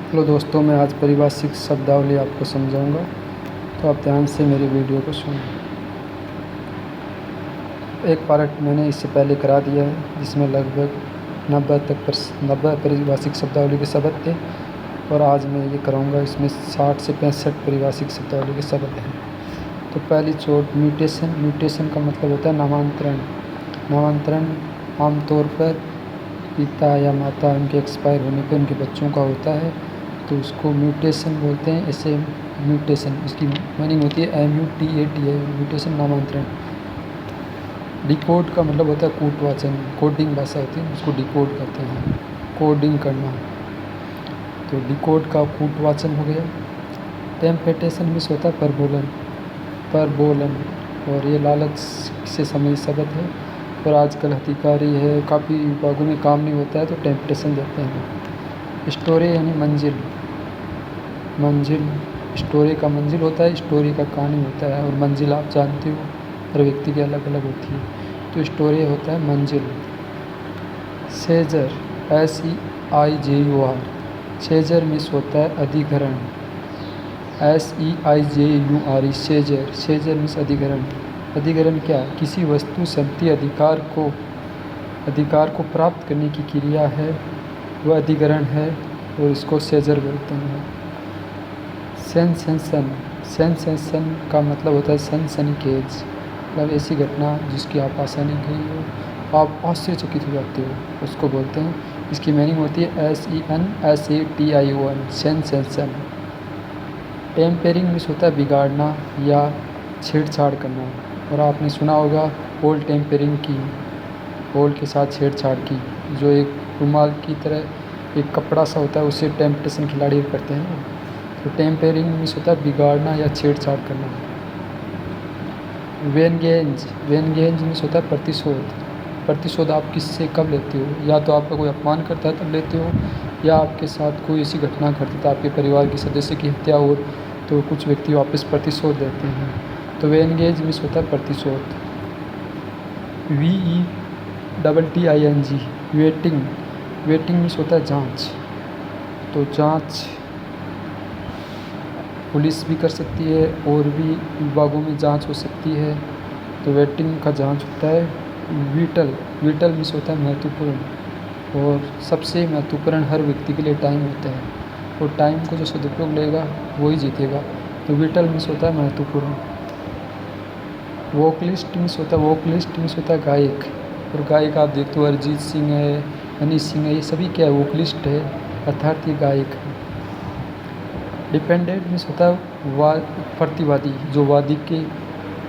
Hello दोस्तों, मैं आज पारिभाषिक शब्दावली आपको समझाऊंगा, तो आप ध्यान से मेरी वीडियो को सुनें। एक पार्ट मैंने इससे पहले करा दिया है, जिसमें लगभग 90 पारिभाषिक शब्दावली के शब्द थे, और आज मैं ये कराऊंगा। इसमें 60 से 65 पारिभाषिक शब्दावली के शब्द हैं। तो पहली चोट म्यूटेशन। म्यूटेशन का मतलब होता है नामांतरण। नामांतरण आमतौर पर पिता या माता उनके एक्सपायर होने पर उनके बच्चों का होता है, तो उसको म्यूटेशन बोलते हैं। ऐसे म्यूटेशन, इसकी मीनिंग होती है MUTAT, म्यूटेशन नामांतरण। डिकोड का मतलब होता है कूटवाचन, कोडिंग भाषा होती है, उसको डिकोड कहते हैं, कोडिंग करना। तो डिकोड का कूटवाचन हो गया। टेम्पेटेशन मिस होता है प्रबोलन, प्रबोलन, और ये लालच से संबंधित शब्द है। और आजकल अधिकारी है, काफ़ी विभागों में काम नहीं होता है तो टेम्पटेशन देते हैं। स्टोरी यानी मंजिल, मंजिल, स्टोरी का मंजिल होता है, स्टोरी का कहानी होता है, और मंजिल आप जानते हो हर व्यक्ति की अलग अलग होती है, तो स्टोरी होता है मंजिल। सेजर, SEIJUR, सेजर मिस होता है अधिग्रहण, SEIJURE, सेजर, सेजर मिस अधिग्रहण। अधिग्रहण क्या? किसी वस्तु संपत्ति अधिकार को प्राप्त करने की क्रिया है, वह अधिग्रहण है, और इसको सेजर बोलते हैं। सेंसेशन, सेंसेशन का मतलब होता है सनसनीखेज, मतलब ऐसी घटना जिसकी आप आसानी गई हो, आप आश्चर्यचकित हो जाते हो, उसको बोलते हैं। इसकी मीनिंग होती है SENSATION, सेंसेशन। टेम्पेरिंग मिस होता है बिगाड़ना या छेड़छाड़ करना, और आपने सुना होगा बॉल टेम्पेरिंग की, बॉल के साथ छेड़छाड़ की, जो एक रुमाल की तरह एक कपड़ा सा होता है, उससे टेम्पटेशन खिलाड़ी करते हैं। तो टेम्पेरिंग मिस होता है बिगाड़ना या छेड़छाड़ करना। वेनगेंज, वेनगेंज मिस होता है प्रतिशोध। प्रतिशोध आप किससे कब लेते हो? या तो आपका कोई अपमान करता है तब लेते हो, या आपके साथ कोई ऐसी घटना घटती है, आपके परिवार के सदस्य की हत्या हो, तो कुछ व्यक्ति वापस प्रतिशोध देते हैं। तो वेनगेज मिस होता है प्रतिशोध। VETTING, वेटिंग, वेटिंग मिस होता है जांच। तो जांच पुलिस भी कर सकती है, और भी विभागों में जांच हो सकती है, तो वेटिंग का जांच होता है। विटल, विटल मिस होता है महत्वपूर्ण, और सबसे महत्वपूर्ण हर व्यक्ति के लिए टाइम होता है, और टाइम को जो सदुपयोग लेगा वही जीतेगा, तो विटल मिस होता है महत्वपूर्ण। वोकलिस्ट मिस होता है, वोकलिस्ट मिस होता है गायक, और गायक आप देखते हो अरिजीत सिंह है, हनी सिंह है, ये सभी क्या है? वोकलिस्ट है, अर्थात ये गायक है। डिपेंडेंट मिस होता है प्रतिवादी, जो वादी के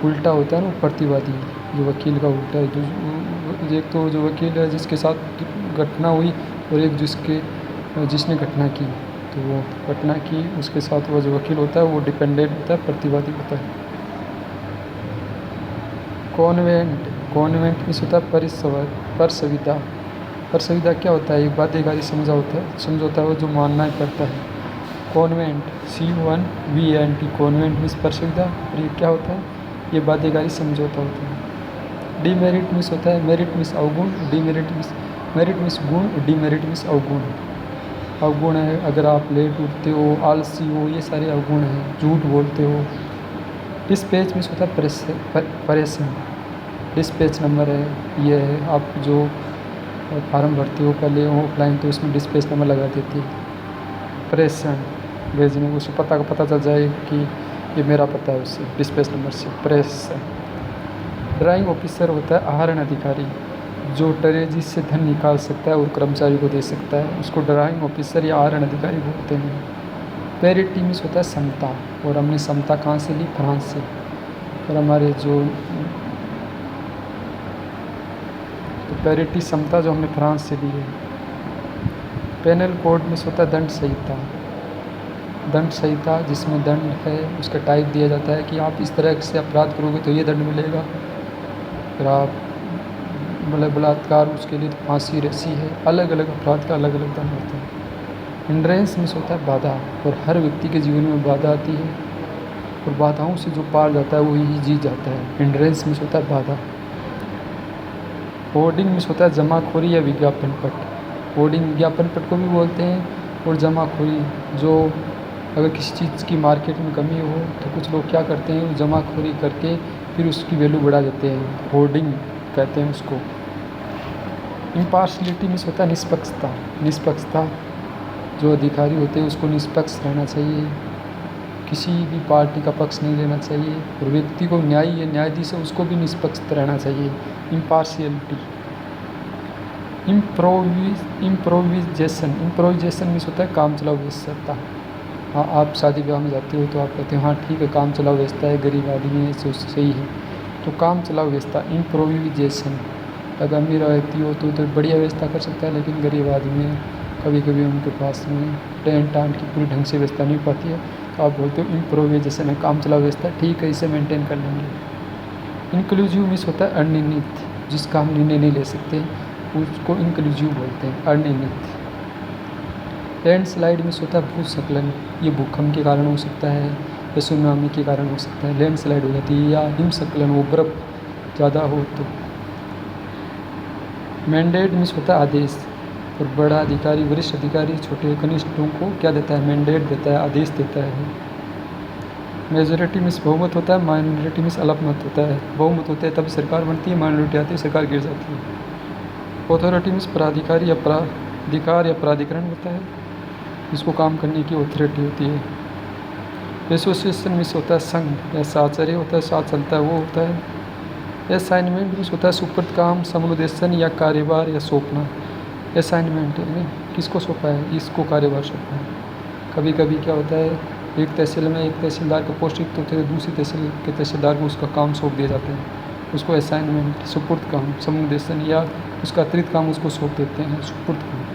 उल्टा होता है ना, प्रतिवादी, जो वकील का उल्टा है। एक तो जो वकील है जिसके साथ घटना हुई, और एक जिसने घटना की, तो वो घटना की उसके साथ वो जो वकील होता है वो डिपेंडेंट होता है, प्रतिवादी होता है। कॉन्वेंट, कॉन्वेंट मिस होता है परसविदा। परसविदा क्या होता है? एक बाध्यकारी समझौता है, वो जो मानना करता है। कॉन्वेंट, CONVENT, कॉन्वेंट मिस परसविदा, और ये क्या होता है? ये बाध्यकारी समझौता होता है। डीमेरिट मिस होता है मेरिट मिस अवगुण, डीमेरिट मिस, मेरिट मिस गुण, डीमेरिट मिस अवगुण। अवगुण है अगर आप लेट उठते हो, आलसी हो, ये सारे अवगुण हैं, झूठ बोलते हो। डिस्पैच मिस होता है परेशान, डिस्पैच नंबर है, ये है आप जो फार्म भरते हो पहले ऑफलाइन, तो उसमें डिस्पैच नंबर लगा देती है। प्रेषण, भेजने को, उसे पता चल जाए कि ये मेरा पता है, उससे डिस्पैच नंबर से प्रेषण। ड्राइंग ऑफिसर होता है आहरण अधिकारी, जो ट्रेजरी से धन निकाल सकता है और कर्मचारी को दे सकता है, उसको ड्राइंग ऑफिसर या आहरण अधिकारी बोलते हैं। पैरिटी मिस होता है समता, और हमने समता कहाँ से ली? फ्रांस से, और हमारे जो तो पैरिटी समता जो हमने फ्रांस से ली है। पेनल कोड मिस होता है दंड संहिता, दंड संहिता जिसमें दंड है उसका टाइप दिया जाता है कि आप इस तरह से अपराध करोगे तो ये दंड मिलेगा, फिर आप मतलब बलात्कार, उसके लिए तो फांसी रसी है, अलग अलग अपराध का अलग अलग दंड होता है। हिंड्रेंस मिस होता है बाधा, और हर व्यक्ति के जीवन में बाधा आती है, और बाधाओं से जो पार जाता है वो ही जीत जाता है। हिंड्रेंस मिस होता है बाधा। होर्डिंग मिस होता है जमाखोरी या विज्ञापन पट, होर्डिंग विज्ञापन पट को भी बोलते हैं, और जमाखोरी, जो अगर किसी चीज़ की मार्केट में कमी हो तो कुछ लोग क्या करते हैं, जमाखोरी करके फिर उसकी वैल्यू बढ़ा देते हैं, होर्डिंग कहते हैं उसको। इम्पार्शलिटी मीन्स होता है निष्पक्षता। निष्पक्षता, जो अधिकारी होते हैं उसको निष्पक्ष रहना चाहिए, किसी भी पार्टी का पक्ष नहीं लेना चाहिए, और व्यक्ति को न्यायी या न्यायाधीश है उसको भी निष्पक्ष रहना चाहिए, इम्पार्शियलिटी। इम्प्रोविजेशन मीन्स होता है काम चलाऊ व्यस्तता। हाँ, आप शादी ब्याह में जाते हो तो आप कहते हो हाँ ठीक है, काम चलाऊ व्यवस्था है, गरीब आदमी है, सही है, तो काम चलाऊ व्यवस्था इम्प्रोविजेशन। अगर अमीर व्यक्ति हो तो बढ़िया व्यवस्था कर सकता है, लेकिन गरीब आदमी है, कभी कभी उनके पास में टेंट टांट की पूरी ढंग से व्यवस्था नहीं पाती है, तो आप बोलते हो इम्प्रोविजेशन है, काम चलाऊ व्यवस्था, ठीक है, इसे मेंटेन कर लेंगे। इंक्लूसिव मीन्स होता है अनिर्णित, जिसका हम निर्णय नहीं ले सकते उसको इंक्लूसिव बोलते हैं, अनिर्णित। लैंडस्लाइड मीन्स होता है भूस्खलन, ये भूकंप के कारण हो सकता है या सुनामी के कारण हो सकता है, लैंडस्लाइड हो जाती है, या हिमस्खलन, वो बर्फ़ ज़्यादा हो तो। मैंडेट मीन्स होता है आदेश, और बड़ा अधिकारी, वरिष्ठ अधिकारी छोटे कनिष्ठों को क्या देता है, मैंडेट देता है, आदेश देता है। मेजोरिटी मीन्स बहुमत होता है, माइनॉरिटी मीन्स अल्पमत होता है। बहुमत होता है तब सरकार बनती है, माइनॉरिटी आती है सरकार गिर जाती है। अथॉरिटी मीन्स प्राधिकारी या प्राधिकार या प्राधिकरण होता है, इसको काम करने की अथॉरिटी होती है। एसोसिएशन मीन्स होता है संघ या साझेदारी होता है, साथ चलता है, वो होता है। असाइनमेंट मीन्स होता है सुपुर्द काम, समुपदेशन या कार्यभार या सौंपना। असाइनमेंट यानी किसको सौंपा है, इसको कार्यभार सौंपा है। कभी कभी क्या होता है, एक तहसील में एक तहसीलदार का पोस्ट रिक्त होते हैं, दूसरी तहसील के तहसीलदार को उसका काम सौंप दिया जाता है, उसको असाइनमेंट, सुपुर्द काम, समुपदेशन या उसका अतिरिक्त काम उसको सौंप देते हैं, सुपुर्द काम।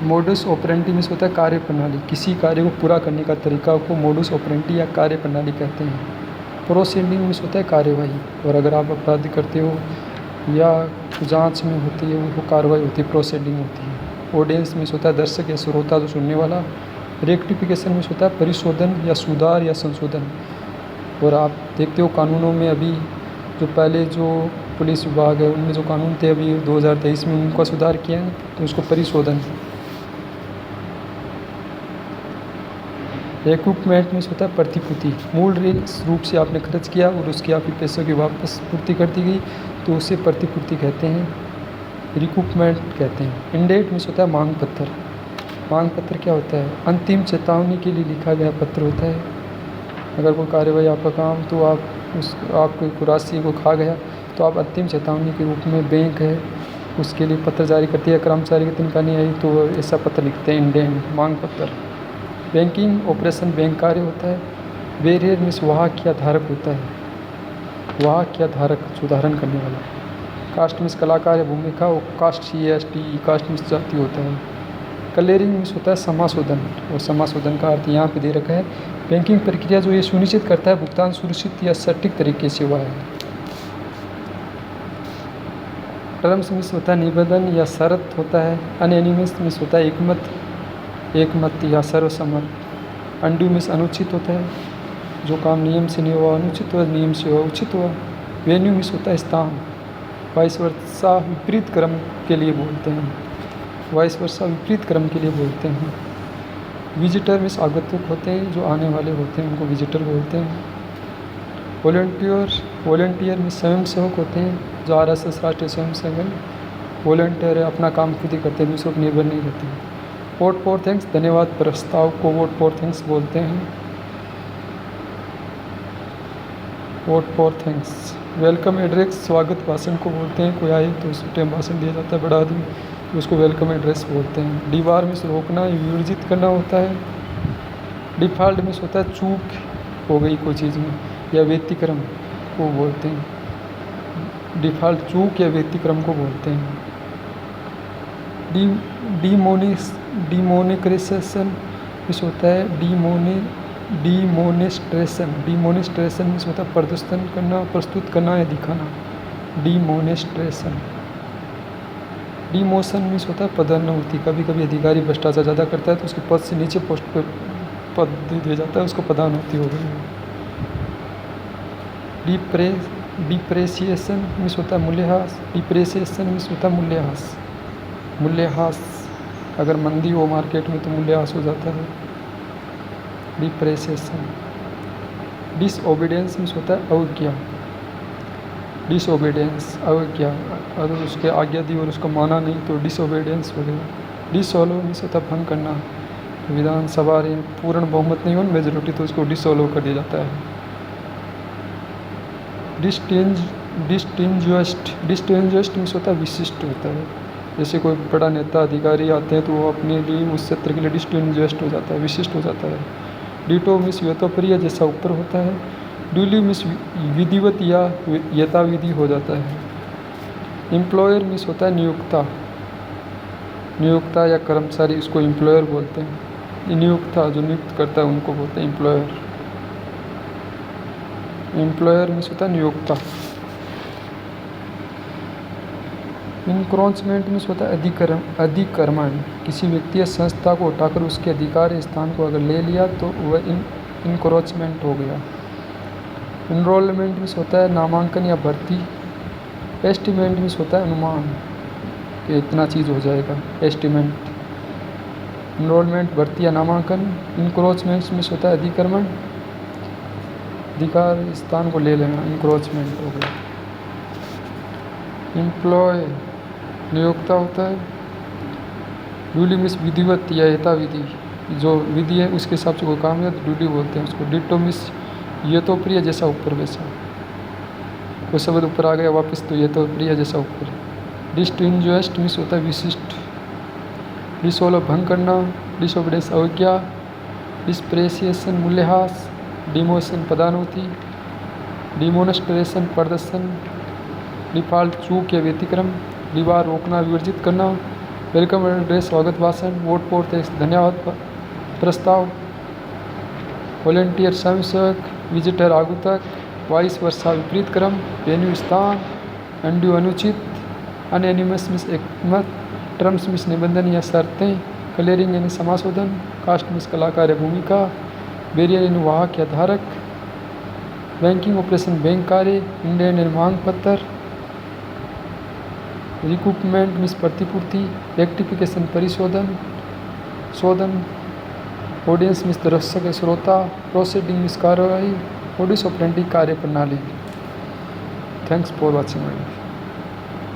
मोडस ऑपरेंडी मीन्स होता है कार्य प्रणाली, किसी कार्य को पूरा करने का तरीका को मोडस ऑपरेंडी या कार्य प्रणाली कहते हैं। प्रोसीडिंग मीन्स होता है कार्यवाही, और अगर आप अपराध करते हो या जांच में होती है वो कार्रवाई होती है, प्रोसीडिंग होती है। ऑडियंस मीन्स होता है दर्शक या श्रोता, जो सुनने वाला। रेक्टिफिकेशन मीन्स होता है परिशोधन या सुधार या संशोधन। और आप देखते हो कानूनों में अभी जो पहले जो पुलिस विभाग है उनमें जो कानून थे अभी 2023 में उनका सुधार किया है, तो उसको परिशोधन। रिकूपमेंट मीन्स होता है प्रतिपूर्ति, मूल रूप से आपने खर्च किया और उसकी आपकी पैसों की वापस पूर्ति कर दी गई तो उसे प्रतिपूर्ति कहते हैं, रिकूपमेंट कहते हैं। इंडेट मीन्स होता है मांग पत्र। मांग पत्र क्या होता है, अंतिम चेतावनी के लिए लिखा गया पत्र होता है। अगर कोई कार्यवाही आपका काम तो आपको राशि को खा गया तो आप अंतिम चेतावनी के रूप में बैंक है उसके लिए पत्र जारी करती है, कर्मचारी की तनख्वाह नहीं आई तो ऐसा पत्र लिखते हैं, इंडेंट मांग पत्र। बैंकिंग ऑपरेशन बैंक कार्य होता है। बेरियर मीन्स वाहक या धारक होता है, वाहक या धारक, सुधारण करने वाला। कास्ट मीन्स कलाकार या भूमिका, और कास्ट CAST कास्ट मीन्स जाति होता है। क्लियरिंग मीन्स होता है समाशोधन, और समाशोधन का अर्थ यहाँ पे दे रखा है, बैंकिंग प्रक्रिया जो ये सुनिश्चित करता है भुगतान सुरक्षित या सटीक तरीके से हुआ है। टर्म्स मीन्स होता है निबंधन या शर्त होता है। अनएनिमस मीन्स होता है एकमत या सर्वसम्मत। अनड्यू मीन्स अनुचित होता है, जो काम नियम से नहीं हुआ अनुचित हुआ, नियम से हुआ उचित हुआ। वेन्यू मीन्स होता है स्थान। वाइस वर्सा विपरीत क्रम के लिए बोलते हैं, वाइस वर्सा विपरीत क्रम के लिए बोलते हैं। विजिटर मीन्स आगंतुक होते हैं, जो आने वाले होते हैं उनको विजिटर बोलते हैं। वॉलंटियर में स्वयंसेवक होते हैं, जो RSS राष्ट्रीय स्वयंसेवक वॉलंटियर है, अपना काम खुद ही करते हैं, दूसरों पर निर्भर नहीं रहते हैं। वोट फॉर थैंक्स, धन्यवाद प्रस्ताव को वोट फॉर थैंक्स बोलते हैं। Vote for thanks. Welcome address, स्वागत भाषण को बोलते हैं, कोई आए तो उस टाइम भाषण दिया जाता है बड़ा आदमी, तो उसको वेलकम एड्रेस बोलते हैं। डिबार में रोकना, विवर्जित करना होता है। डिफ़ॉल्ट में होता है चूक हो गई कोई चीज़ में, या व्यतिक्रम को बोलते हैं। डिफ़ॉल्ट चूक या व्यतिक्रम को बोलते हैं। डिमोनेटाइजेशन इस होता है डिमोनेस्ट्रेशन मीन्स होता है प्रदर्शन करना, प्रस्तुत करना या दिखाना, डिमोनेस्ट्रेशन। डिमोशन मीन्स होता है पदोन्नति, कभी कभी अधिकारी भ्रष्टाचार ज़्यादा करता है तो उसके पद से नीचे पोस्ट पे पद दे दिया जाता है, उसको पदोन्नति हो गई। डिप्रेसिएशन मीन्स होता है मूल्यह्रास, डिप्रेसिएशन मीन्स होता है मूल्यह्रास, मूल्यह्रास अगर मंदी हो मार्केट में तो मूल्यह्रास हो जाता है, डिप्रेसिएशन। डिसओबीडियंस मीन्स होता है अवज्ञा, डिसओबीडियंस अवज्ञा, अगर उसके आज्ञा दी और उसको माना नहीं तो डिसओबीडियंस हो गया। डिसॉल्व मीन्स होता है भंग करना, विधानसभा पूर्ण बहुमत नहीं हो मेजोरिटी तो उसको डिसॉल्व कर दिया जाता है। डिस्टिंग्विश्ड मीन्स होता है विशिष्ट होता है, जैसे कोई बड़ा नेता अधिकारी आते हैं तो वो अपने लिए उस क्षेत्र के लिए डिस्टिंग्विश्ड हो जाता है, विशिष्ट हो जाता है। डिटो मीन्स यथोप्रिय जैसा ऊपर होता है। ड्यूली मीन्स विधिवत या यथाविधि हो जाता है। एम्प्लॉयर मीन्स होता है नियोक्ता, नियोक्ता या कर्मचारी, उसको एम्प्लॉयर बोलते हैं। नियोक्ता जो नियुक्त करता है उनको बोलते हैं एम्प्लॉयर। एम्प्लॉयर मीन्स होता है नियोक्ता। इनक्रोचमेंट मीन्स होता है अधिक्रमण, किसी व्यक्ति या संस्था को उठाकर उसके अधिकार स्थान को अगर ले लिया तो वह इनक्रोचमेंट हो गया। इनरोलमेंट मीन्स होता है नामांकन या भर्ती। एस्टिमेट मीन्स होता है अनुमान कि इतना चीज़ हो जाएगा, एस्टिमेट। इनरोलमेंट भर्ती या नामांकन। इनक्रोचमेंट मीन्स होता है अधिक्रमण, अधिकार स्थान को ले लेना, इनक्रोचमेंट हो गया। एम्प्लॉय नियोक्ता होता है। ड्यूली मीन्स विधिवत या यथाविधि, जो विधि है उसके हिसाब से कोई काम है तो ड्यूली बोलते हैं उसको। डिटो मीन्स ये तो प्रिय जैसा ऊपर वैसा, कोई शब्द ऊपर आ गया वापस तो ये तो प्रिय जैसा ऊपर। डिस्टिंग्विश्ड मीन्स होता है विशिष्ट। डिसॉल्व भंग करना, डिसोबीडियंस अवज्ञा, डिस्प्रेसिएशन मूल्यह्रास, डिमोशन पदान्नति, डिमोनस्ट्रेशन प्रदर्शन, डिफॉल्ट चूक या व्यतिक्रम, दीवार रोकना विवर्जित करना, वेलकम एड्रेस स्वागत भाषण, वोट पोर धन्यवाद प्रस्ताव, वॉलेंटियर स्वयंसेवक, विजिटर आगुतक, वाइस वर्षा विपरीत क्रम, वेन्यू स्थान, अनड्यू अनुचित, अनएनिमस मिस एकमत, टर्म्स मिस निबंधन या शर्तें, क्लियरिंग यानी समाशोधन, कास्ट मिस कलाकार या भूमिका, बैरियर यानी वाहक या धारक, बैंकिंग ऑपरेशन बैंक कार्य, इंडियन यानी मांग पत्र, रिकूपमेंट मिस प्रतिपूर्ति, रेक्टिफिकेशन परिशोधन शोधन, ऑडियंस मिस दर्शक श्रोता, प्रोसीडिंग मिस कार्रवाई, ऑडिस ऑपरेंडी कार्य प्रणाली। Thanks for watching.